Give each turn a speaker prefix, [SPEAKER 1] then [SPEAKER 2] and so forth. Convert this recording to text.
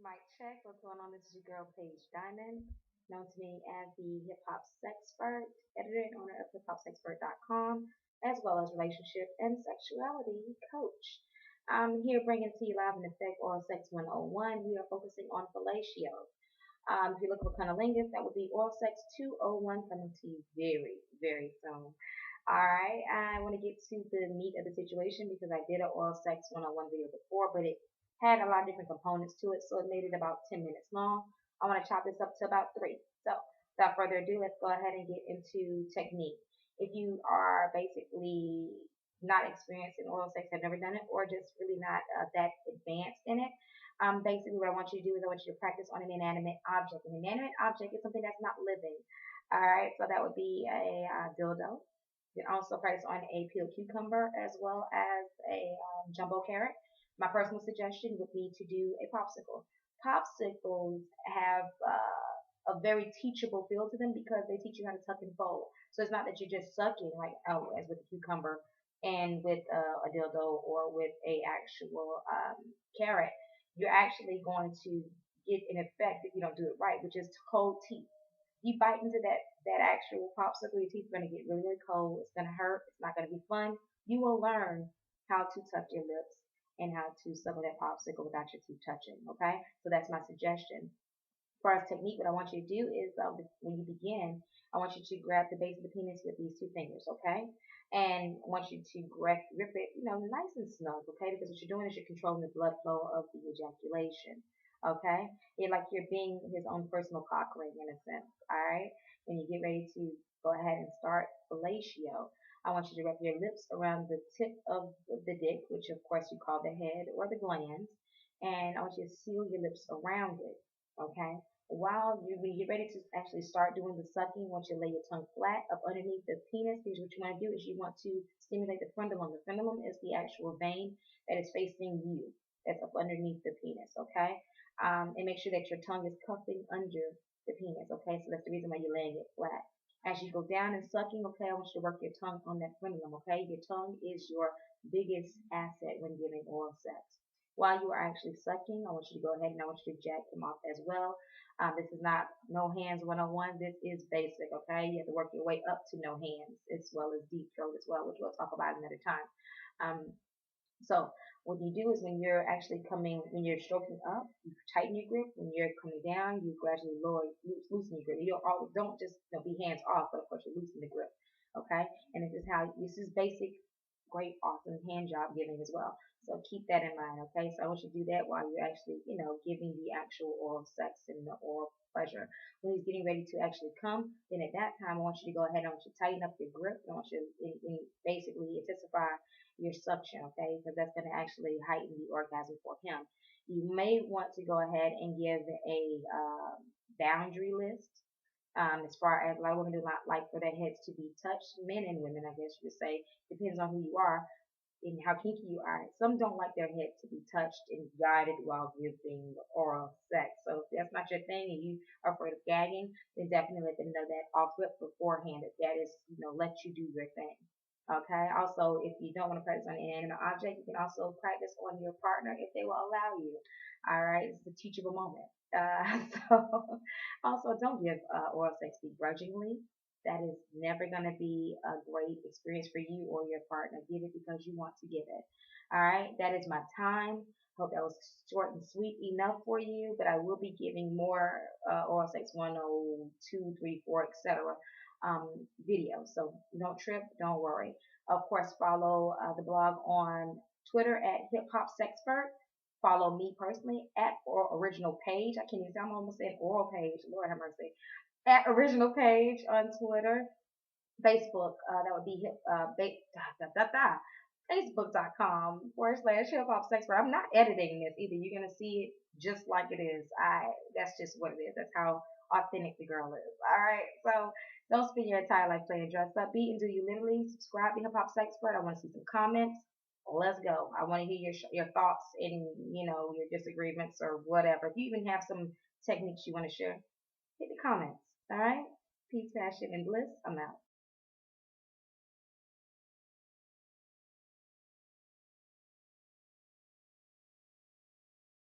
[SPEAKER 1] Mic check. What's going on? This is your girl, Paige Diamond, known to me as the Hip Hop Sexpert, editor and owner of hiphopsexpert.com, as well as relationship and sexuality coach. I'm here bringing to you live in effect oral sex 101. We are focusing on fellatio. If you look for cunnilingus, that would be oral sex 201 coming to you very, very soon. All right, I want to get to the meat of the situation because I did an oral sex 101 video before, but it had a lot of different components to it, so it made it about 10 minutes long. I want to chop this up to about 3. So without further ado, let's go ahead and get into technique. If you are basically not experienced in oral sex, have never done it, or just really not that advanced in it, basically what I want you to do is I want you to practice on an inanimate object. An inanimate object is something that's not living. All right, so that would be a dildo. You can also practice on a peeled cucumber as well as a jumbo carrot. My personal suggestion would be to do a popsicle. Popsicles have a very teachable feel to them because they teach you how to tuck and fold. So it's not that you're just sucking like as with the cucumber and with a dildo or with a actual carrot. You're actually going to get an effect if you don't do it right, which is cold teeth. You bite into that actual popsicle, your teeth are going to get really, really cold. It's going to hurt. It's not going to be fun. You will learn how to tuck your lips and how to suckle that popsicle without your teeth touching. Okay, so that's my suggestion. As far as technique, what I want you to do is when you begin, I want you to grab the base of the penis with these 2 fingers, okay? And I want you to grip it, nice and snug, okay? Because what you're doing is you're controlling the blood flow of the ejaculation, okay? You're like you're being his own personal cock ring in a sense, all right? When you get ready to go ahead and start fellatio, I want you to wrap your lips around the tip of the dick, which of course you call the head or the glands, and I want you to seal your lips around it, okay? When you get ready to actually start doing the sucking, once you lay your tongue flat up underneath the penis, because what you want to do is you want to stimulate the frenulum. The frenulum is the actual vein that is facing you, that's up underneath the penis, okay? And make sure that your tongue is cupping under the penis, okay? So that's the reason why you're laying it flat. As you go down and sucking, okay, I want you to work your tongue on that frenulum, okay? Your tongue is your biggest asset when giving oral sex. While you are actually sucking, I want you to go ahead and I want you to jack them off as well. This is not no hands 101. This is basic, okay? You have to work your way up to no hands as well as deep throat as well, which we'll talk about another time. So what you do is when you're actually when you're stroking up, you tighten your grip. When you're coming down, you gradually loosen your grip. You don't just be hands off, but of course you loosen the grip, okay? And this is basic, great, awesome hand job giving as well. So keep that in mind, okay? So I want you to do that while you're actually, giving the actual oral sex and the oral pleasure. When he's getting ready to actually come, then at that time, I want you to go ahead and I want you to tighten up your grip. I want you to basically intensify your suction, okay? Because that's going to actually heighten the orgasm for him. You may want to go ahead and give a boundary list. As far as a lot of women do not like for their heads to be touched, men and women, I guess you could say, depends on who you are and how kinky you are. Some don't like their head to be touched and guided while giving oral sex. So if that's not your thing and you are afraid of gagging, then definitely let them know that off rip beforehand that that is, let you do your thing. Okay. Also, if you don't want to practice on an inanimate object, you can also practice on your partner if they will allow you. All right. It's a teachable moment. So also don't give oral sex begrudgingly. That is never going to be a great experience for you or your partner. Give it because you want to give it. All right, that is my time. Hope that was short and sweet enough for you, but I will be giving more oral sex 102, 3, 4, etc. Videos. So don't trip, don't worry. Of course, follow the blog on Twitter at Hip Hop Sexpert. Follow me personally at Original Page. I can't even say I'm almost saying Oral Page. Lord have mercy at Original Page on Twitter, Facebook. That would be Facebook.com/hip hop sex. I'm not editing this either. You're gonna see it just like it is. That's just what it is. That's how authentic the girl is. All right. So don't spend your entire life playing dress up. Be and do you literally subscribe to Hip Hop Sexpert? I want to see some comments. Let's go. I want to hear your thoughts and your disagreements or whatever. If you even have some techniques you want to share, hit the comments. All right. Peace, passion, and bliss. I'm out.